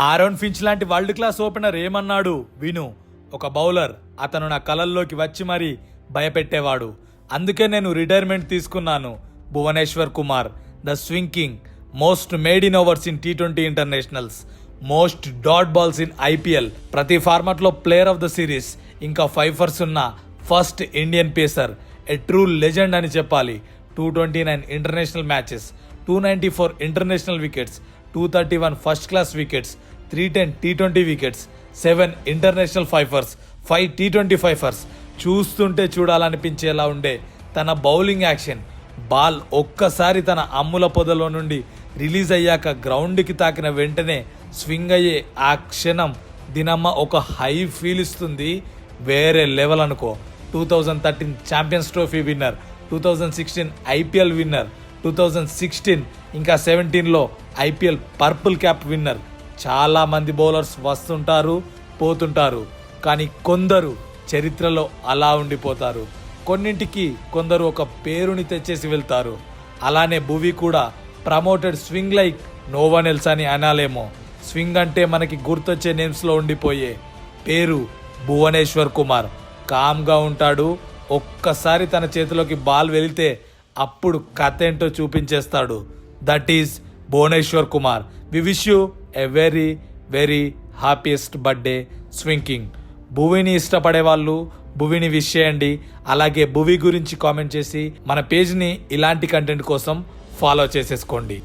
Aaron Finch లాంటి world class opener ఏమన్నాడు విను. ఒక బౌలర్, అతను నా కలల్లోకి వచ్చి మరీ భయపెట్టేవాడు. అందుకే నేను రిటైర్మెంట్ తీసుకున్నాను. Bhuvneshwar Kumar, the swing king, most maiden overs in T20 internationals, most dot balls in IPL, ప్రతి ఫార్మాట్లో ప్లేయర్ ఆఫ్ ద సిరీస్, ఇంకా 5 ఫర్స్ ఉన్న first Indian pacer, a true legend అని చెప్పాలి. 229 international matches, 294 international wickets, 231 first class wickets, 310 T20 wickets, 7 international fifers, 5 T20 fifers. చూస్తుంటే చూడాలనిపించేలా ఉండే తన బౌలింగ్ యాక్షన్, బాల్ ఒక్కసారి తన అమ్ముల పొదలో నుండి రిలీజ్ అయ్యాక గ్రౌండ్కి తాకిన వెంటనే స్వింగ్ అయ్యే ఆ క్షణం దినమ్మ ఒక హై ఫీల్ ఇస్తుంది. వేరే లెవెల్ అనుకో. 2013 champions trophy winner, 2016 IPL winner, 2016 ఇంకా 17లో IPL పర్పుల్ క్యాప్ విన్నర్. చాలా మంది బౌలర్స్ వస్తుంటారు, పోతుంటారు, కానీ కొందరు చరిత్రలో అలా ఉండిపోతారు. కొన్నింటికి కొందరు ఒక పేరుని తెచ్చేసి వెళ్తారు. అలానే భువి కూడా promoted swing like no one else అని అనాలేమో. స్వింగ్ అంటే మనకి గుర్తొచ్చే నేమ్స్లో ఉండిపోయే పేరు భువనేశ్వర్ కుమార్. కామ్గా ఉంటాడు. ఒక్కసారి తన చేతిలోకి బాల్ వెళితే అప్పుడు కథ ఏంటో చూపించేస్తాడు. That is Bhuvneshwar Kumar. We wish you a very very happiest birthday swing king. భువిని ఇష్టపడే వాళ్ళు భువిని విష్ చేయండి. అలాగే భువి గురించి కామెంట్ చేసి మన పేజ్ని ఇలాంటి కంటెంట్ కోసం ఫాలో చేసేసుకోండి.